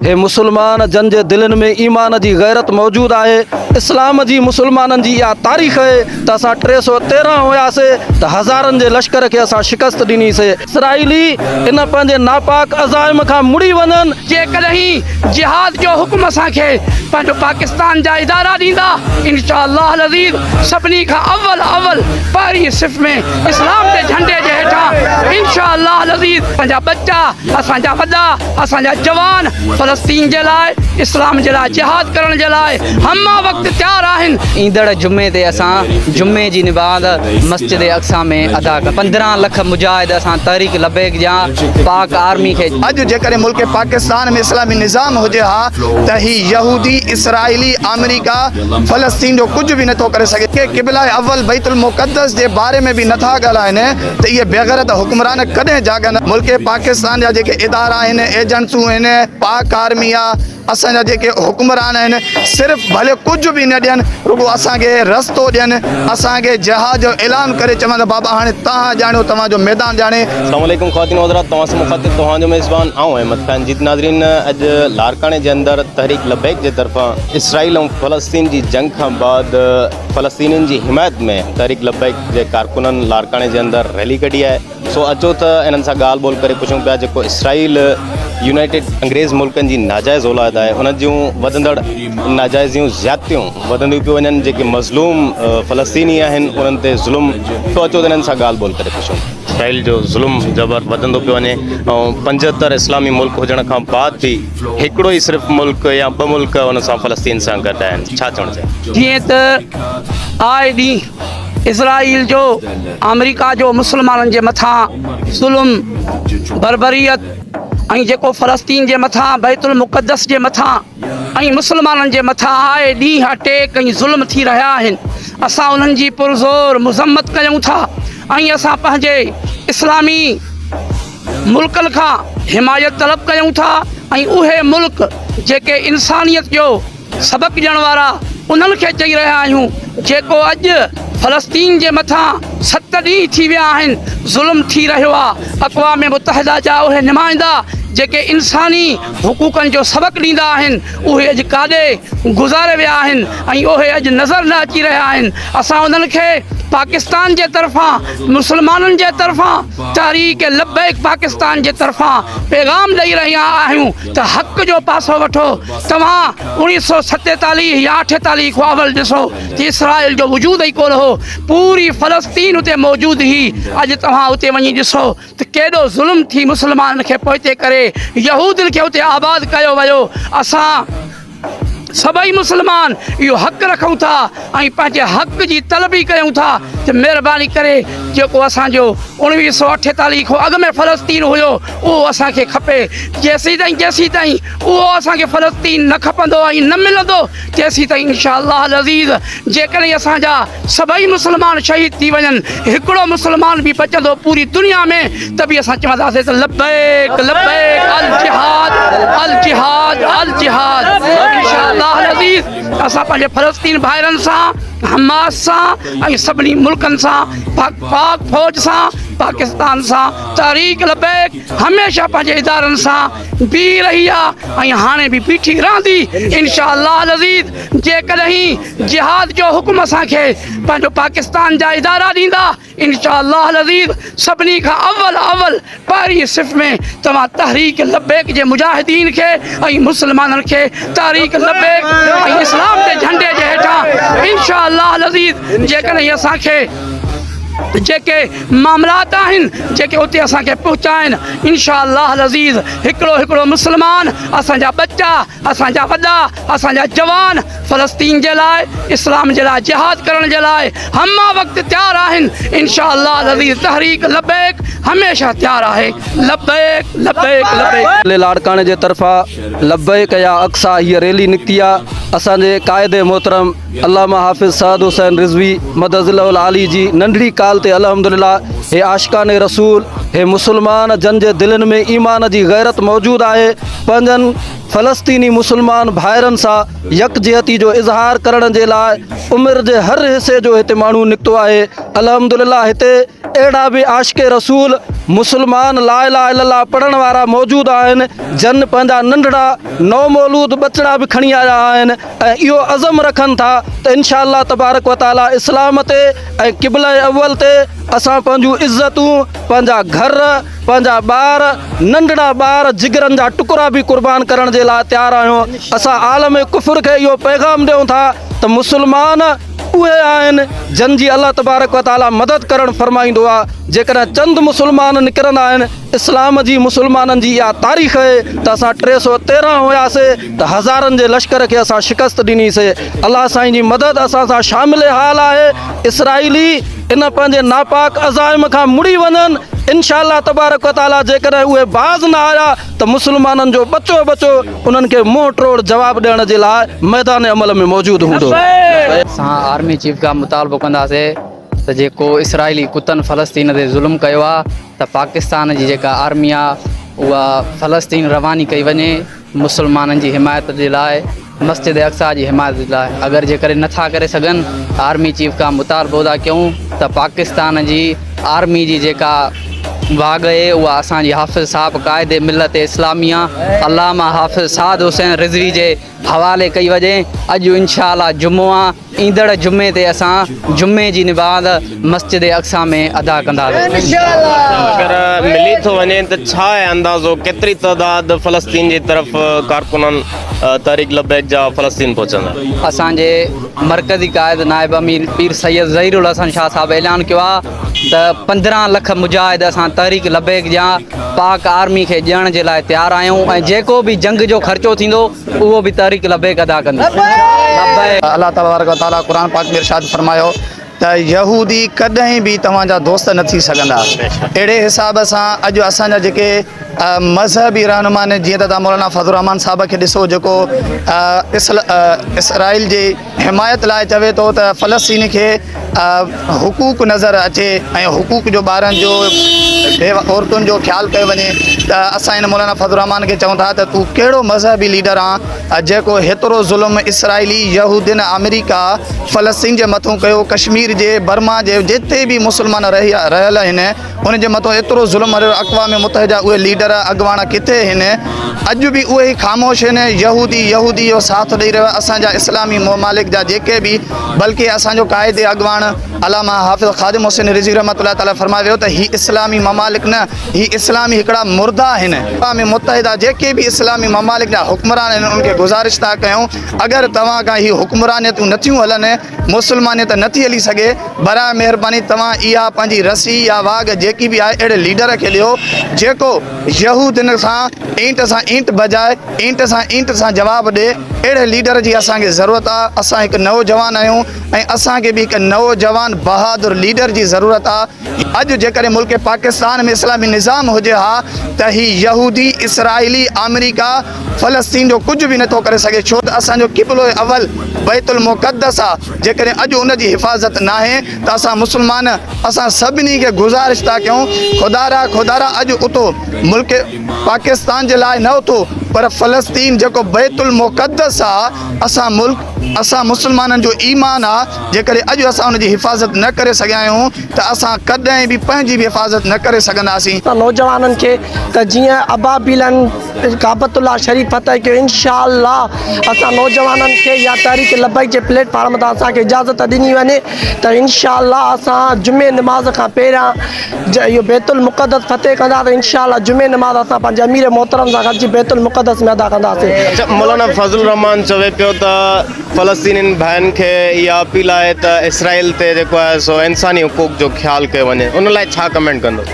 हे मुसलमान जन जे दिलनि में ईमान जी गैरत मौजूद आहे। इस्लाम जी मुसलमाननि जी इहा तारीख़ आहे त असां 313 हुयासीं त हज़ारनि जे लश्कर खे असां शिकस्त ॾिनीसीं। इसराइली इन पंहिंजे नापाक अज़ाइम खां मुड़ी वञनि। जेकॾहिं जिहाद जो हुकुम असांखे पंहिंजो पाकिस्तान जा इदारा ॾींदा, इंशाअल्लाह अज़ीज़ सभिनी खां अव्वल पहिरीं सिफ़ में इस्लाम जे झंडे जे हेठां इंशाअल्लाह अज़ीज़ पंहिंजा बच्चा, असांजा वॾा, असांजा जवान फ़लस्तीन जे लाइ, इस्लाम जे लाइ जिहाद करण जे लाइ हमा वक़्तु तयारु आहिनि। ईंदड़ जुमे ते असां जुमे जी निमाज़ मस्जिद अक़सा में अदा कर 15 लख मुजाहिद असां तहरीक लबैक जा पाक आर्मी खे अॼु जेकॾहिं मुल्क पाकिस्तान में इस्लामी निज़ाम हुजे हा त ही यहूदी, इसराइली, अमेरिका फ़लस्तीन जो कुझु बि नथो करे सघे। के क़िबला अव्वल बैतुल मुक़द्दस जे बारे में बि नथा ॻाल्हाइनि त इहे बेग़ैरत हुक्मरान कॾहिं जाॻनि। मुल्क पाकिस्तान जा जेके इदारा आहिनि, एजेंसियूं आहिनि, पाक आर्मी आहे, असांजा जेके हुक्मरान आहिनि, सिर्फ़ु भले कुझु बि न ॾियनि, रुगो असांखे रस्तो ॾियनि, असांखे जिहाद जो ऐलान करे चवनि बाबा हाणे तव्हां ॼाणो, तव्हांजो मैदान ॼाणे। अस्सलाम वालेकुम ख़वातीन हज़रात, तव्हां सां मुख़ातिब तव्हांजो मेज़बान आऊं अहमद ख़ान। जीत नाज़रीन, अॼु लारकाने जे अंदरि तहरीक लबैक जे तरफ़ां इसराइल ऐं फ़लस्तीन जी जंग खां बाद फ़लस्तीनियुनि जी हिमायत में तहरीक लबैक जे कारकुननि लारकाने जे अंदरि रैली कढी आहे। सो अचो त इन्हनि सां ॻाल्हि ॿोल करे पुछूं पिया जेको इसराइल यूनाइटेड अंग्रेज़ मुल्कनि जी नाजाइज़ औलाद आहे, उन जूं वधंदड़ नाजाइज़ियूं ज़्यादतियूं वधंदियूं पियूं वञनि, जेके मज़लूम फ़लस्तीनी आहिनि उन्हनि ते ज़ुल्म। तो अचो त इन्हनि सां ॻाल्हि ॿोल करे पुछूं। इसराइल जो ज़ुल्म जबर वधंदो पियो वञे ऐं 75 इस्लामी मुल्क हुजण खां बाद बि हिकिड़ो ई सिर्फ़ु मुल्क या 2 मुल्क उन सां फ़लस्तीन सां गॾु आहिनि, छा चवणु चाहे? जीअं त आए ॾींहुं इसराइल जो अमेरिका जो मुसलमाननि जे मथां ज़ुल्म, बर्बरियत ऐं जेको फ़लस्तीन जे मथां बैतुल मुक़द्दस जे मथां ऐं मुसलमाननि जे मथां आए ॾींहुं अटैक ऐं ज़ुल्म थी रहिया आहिनि। असां उन्हनि जी पुरज़ोर मुज़म्मत कयूं था ऐं असां पंहिंजे इस्लामी मुल्कनि खां हिमायत तलब कयूं था ऐं उहे मुल्क जेके इंसानियत जो सबक़ ॾियण वारा, उन्हनि खे चई रहिया आहियूं जेको अॼु फ़लस्तीन जे मथां 7 ॾींहं थी विया आहिनि, ज़ुल्म थी रहियो आहे। अक़वाम मुतहिदा जा उहे नुमाइंदा जेके इंसानी हुकूकनि जो सबक़ ॾींदा आहिनि, उहे अॼु काॾे गुज़ारे विया आहिनि ऐं उहे अॼु नज़र न अची रहिया आहिनि। असां उन्हनि खे पाकिस्तान जे तरफ़ां, मुसलमाननि जे तरफ़ां, तहरीक लबैक पाकिस्तान जे तरफ़ां पैगाम ॾेई रहिया आहियूं त हक़ जो पासो वठो। तव्हां 1947 या 48 खां अवल ॾिसो त इसराइल जो वजूद ई कोन हो, पूरी फ़लस्तीन उते मौजूदु हुई। अॼु तव्हां उते वञी ॾिसो त केॾो ज़ुल्म थी मुसलमाननि खे पोइते करे यहूदियुनि खे उते आबाद कयो वियो। असां सभई मुसलमान इहो हक़ रखूं था ऐं पंहिंजे हक़ जी तलबी कयूं था त महिरबानी करे जेको असांजो 1948 खां अॻु में फ़लस्तीन हुयो उहो असांखे खपे। जेसीं ताईं उहो असांखे फ़लस्तीन न खपंदो ऐं न मिलंदो, तेसीं ताईं इंशाअल्लाह अज़ीज़ जेकॾहिं असांजा सभई मुसलमान शहीद थी वञनि, हिकिड़ो मुसलमान बि बचंदो पूरी दुनिया में, त बि असां चवंदासीं त लबैक लबैक अल जिहाद अल जिहाद अल जिहाद। इंशाअल्लाह अज़ीज़ असां पंहिंजे फ़लस्तीन भाइरनि सां, हमास सां ऐं सभिनी मुल्कनि सां, पाक फ़ौज सां, पाकिस्तान सां तहरीक लबैक हमेशह पंहिंजे इदारनि सां बीह रही आहे ऐं हाणे बि बीठी रहंदी इंशाअल्लाह अज़ीज़। जेकॾहिं जिहाद जो हुकुम असांखे पंहिंजो पाकिस्तान जा इदारा ॾींदा, इंशाअल्लाह अज़ीज़ सभिनी खां अव्वल पहिरीं सिफ़ में तव्हां तहरीक लबैक जे मुजाहिदीन खे ऐं मुसलमाननि खे तहरीक लबैक ऐं इस्लाम जे झंडे जे हेठां इंशाअल्लाह अज़ीज़ जेकॾहिं असांखे जेके मामलात आहिनि जेके उते असांखे पहुचाइनि, इंशाअल्लाह अज़ीज़ हिकिड़ो मुसलमान, असांजा बच्चा, असांजा वॾा, असांजा जवान फ़लस्तीन जे लाइ, इस्लाम जे लाइ जिहाद करण जे लाइ हमा वक़्तु तयारु आहिनि। इंशाअल्लाह अज़ीज़ तहरीक लबैक हमेशह तयारु आहे। लबैक लबैक लबैक। लारकाने जे तरफ़ां लबैक या अक़सा हीअ रैली निकिती आहे। असांजे क़ाइदे मोहतरम अल्लामा हाफ़िज़ सअद हुसैन रिज़वी मदज़िलहुल आली जी नंढड़ी काल ते अल्हम्दुलिल्लाह हे आशिक़ाने रसूल, हे मुसलमान जन जे दिलनि में ईमान जी गैरत मौजूदु आहे। पंहिंजनि फ़लस्तीनी मुसलमान भाइरनि सां यकजहती जो इज़हार करण जे लाइ उमिरि जे हर हिसे जो हिते माण्हू निकितो आहे। अल्हम्दुलिल्लाह हिते अहिड़ा बि आशिक़े रसूल मुसलमान ला इलाहा इल्लल्लाह पढ़ण वारा मौजूद आहिनि जन पंहिंजा नंढड़ा नौ मौलूद बचड़ा बि खणी आया आहिनि ऐं इहो अज़म रखनि था त इंशा अल्लाह तबारक व ताला इस्लाम ते ऐं क़िबला अव्वल ते असां पंहिंजूं इज़तूं पंहिंजा घर पंहिंजा ॿार नंढड़ा ॿार जिगरनि जा टुकड़ा बि क़ुर्बान करण जे लाइ तयारु आहियूं। असां आलम कुफ़र खे इहो पैगाम ॾियूं था त मुसलमान उहे आहिनि जन जी अल्लाह तबारक व ताला मदद करणु फरमाईंदो आहे। जेकॾहिं चंद मुसलमान निकिरंदा आहिनि इस्लाम जी मुसलमाननि जी इहा तारीख़ आहे त असां 313 हुयासीं त हज़ारनि जे लश्कर खे असां शिकस्त ॾिनीसीं। अल्लाह साईं जी मदद असां सां शामिल हाल आहे। इसराइली इन पंहिंजे नापाक अज़ाइम खां मुड़ी वञनि इंशा अल्लाह तबारक व ताला। जेकॾहिं उहे बाज़ न आया त मुसलमाननि जो बचो बचो उन्हनि खे मुंहुं टोड़ जवाबु ॾियण जे लाइ मैदान अमल में मौजूदु हूंदो। असां आर्मी चीफ खां मुतालबो कंदासीं त जेको इसराइली कुतनि फ़लस्तीन ते ज़ुल्म कयो आहे त पाकिस्तान जी जेका आर्मी आहे उहा फ़लस्तीन रवानी कई वञे मुसलमाननि जी हिमायत जे लाइ मस्जिद अक्सा जी हिमायत जे लाइ। अगरि जेकॾहिं नथा करे सघनि आर्मी चीफ खां मुतालबो था कयूं त पाकिस्तान जी आर्मी जी जेका वाग आहे उहा असांजी हाफ़िज़ साहब क़ाइदे मिलत इस्लामिया अल्लामा हाफ़िज़ साद हुसैन रिज़वी जे हवाले कई वञे। अॼु इंशा अल्लाह जुमो आहे ईंदड़ जुमे ते असां जुमे जी निमाज़ मस्जिद अक्सा में अदा कंदासीं। अगरि मिली थो वञे त छा आहे अंदाज़ो केतिरी तइदाद फ़लस्तीन जी तरफ़ कारकुननि तहरीक लबैक जा फ़लस्तीन पहुचंदा? असांजे मरकज़ी क़ाइद नाइब अमीर पीर सैयद ज़हीरुल हसन शाह साहब ऐलान कयो आहे त 15 लख मुजाहिद असां तहरीक लबैक जा पाक आर्मी खे ॾियण जे लाइ तयारु आहियूं ऐं जेको बि जंग जो ख़र्चो थींदो उहो बि तहरीक लबैक अदा कंदी। अल्लाह तबारक व ताला क़ुरान पाक में इरशाद फरमायो त यहूदी कॾहिं बि तव्हांजा दोस्त न थी सघंदा। अहिड़े हिसाब सां अॼु असांजा जेके मज़हबी रहनुमा आहिनि जीअं त तव्हां मौलाना फज़लुर रहमान साहब खे ॾिसो जेको इसराइल जी हिमायत लाइ चवे थो त फ़लस्तीन खे हुकूक नज़र अचे ऐं हुकूक जो ॿारनि जो औरतुनि जो ख़्यालु कयो वञे त असां हिन मौलाना फज़लुर रहमान खे चऊं था त तूं कहिड़ो मज़हबी लीडर आहे जेको हेतिरो ज़ुल्म इसराइली यहूदिन अमेरिका फ़लस्तीन जे मथां कयो कश्मीर जे बर्मा जे जिते बि मुसलमान रहियल आहिनि उन जे मथां एतिरो ज़ुल्म अक़वाम मुतहिदा उहे लीडर अॻवान किथे आहिनि अॼु बि उहे ई ख़ामोश आहिनि। यहूदी जो साथ ॾेई रहियो आहे असांजा इस्लामी ममालिक जा जेके बि बल्कि असांजो क़ाइदे अॻवान अलामा हाफ़िज़ ख़ादिम हुसैन रिज़वी रहमतुल्लाह ताला फरमाए वियो त ही इस्लामी ममालिक न ही इस्लामी हिकिड़ा मुर्दा आहिनि। अक़वाम मुतहिदा जेके बि इस्लामी ममालिक जा हुक्मरान आहिनि उनखे गुज़ारिश था कयूं अगरि तव्हां खां ही हुक्मरानियतूं नथियूं हलनि मुसलमानियत नथी हली सघे बराए महिरबानी तव्हां इहा पंहिंजी रसी या वाग जेकी बि आहे अहिड़े लीडर खे ॾियो जेको यहूदिन सां ईंट बजाए ईंट सां जवाबु ॾिए। अहिड़े लीडर जी असांखे ज़रूरत आहे। असां हिकु नौजवान आहियूं ऐं असांखे बि हिकु नौजवान बहादुर लीडर जी ज़रूरत आहे। अॼु जेकॾहिं मुल्क पाकिस्तान में इस्लामी निज़ाम हुजे हा त ही यहूदी इसराइली अमेरिका फ़लस्तीन जो कुझु बि नथो करे सघे छो त असांजो क़िबलो अव्वल बैतुल मुक़द्दस आहे। जेकॾहिं अॼु उन जी हिफ़ाज़त न आहे त असां मुसलमान असां सभिनी खे गुज़ारिश था कयूं खुदारा अॼु उतो मुल्क पाकिस्तान जे लाइ न उथो पर फ़लस्तीन जेको बैतुल मुक़द्दस आहे असां मुसलमाननि जो ईमान आहे। जेकॾहिं अॼु असां उन जी हिफ़ाज़त न करे सघिया आहियूं त असां कॾहिं बि पंहिंजी बि हिफ़ाज़त न करे सघंदासीं। नौजवाननि खे त जीअं अबाबिलनि काबतुल्लाह शरीफ़ फतह कयो इंशा अल्लाह असां नौजवाननि खे या तहरीक लबैक जे प्लेटफॉर्म तां असांखे इजाज़त ॾिनी वञे त इंशा अल्लाह असां जुमे नमाज़ खां पहिरियां इहो बैतुल मुक़द्दस फतह कंदा त इंशा अल्लाह जुमे नमाज़ असां पंहिंजे अमीर मोहतरम सां गॾिजी बैतुल मुक़द्दस में अदा कंदासीं। मौलाना फज़लुर रहमान चवे पियो त फ़लस्तीनी भाइनि खे इहा अपील आहे त इसराइल ते जेको आहे सो इंसानी हुकूक जो ख़्यालु कयो वञे उन लाइ छा कमेंट कंदो?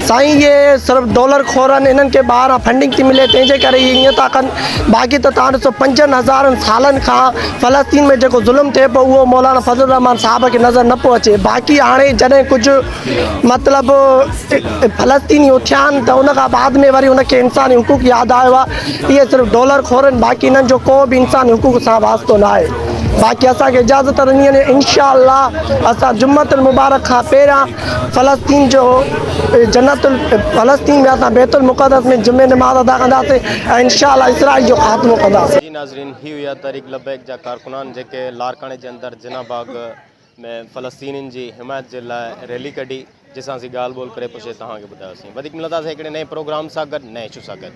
साईं ये सिर्फ़ु डॉलर खोरनि इन्हनि खे ॿाहिरां फंडिंग थी मिले तंहिंजे करे इहे ईअं था कनि। बाक़ी त तव्हां ॾिसो 5000 सालनि खां फ़लस्तीन में जेको ज़ुल्म थिए पियो उहो मौलाना फज़लुर रहमान साहब खे नज़र न पियो अचे। बाक़ी हाणे जॾहिं कुझु मतिलबु फ़लस्तीनी उथिया आहिनि त उन खां बाद में वरी उनखे इंसानी हुकूक यादि आयो आहे। इहे सिर्फ़ु डॉलर खोरनि बाक़ी इन्हनि जो को बि इंसानी हुकूक सां वास्तो न आहे। बाक़ी असांखे इजाज़त ॾिनी वञे इंशा अल्लाह असां जुम्मतुल मुबारक खां पहिरियां फ़लस्तीन जो जन्नतुल फ़लस्तीन में असां बैतुल मुक़द्दस में जुमे नमाज़ अदा कंदासीं ऐं इंशा अल्लाह इसराइल जो ख़ात्मो कंदासीं। जी नाज़रीन ही हुआ तहरीक लबैक जा कारकुनान जेके लारकाने जे अंदरि जिना बाग में फ़लस्तीनियुनि जी हिमायत जे लाइ रैली कढी जंहिंसां असीं ॻाल्हि ॿोल करे पुछे तव्हांखे ॿुधायोसीं। वधीक मिलंदासीं हिकिड़े नए प्रोग्राम सां गॾु नए इशू सां गॾु।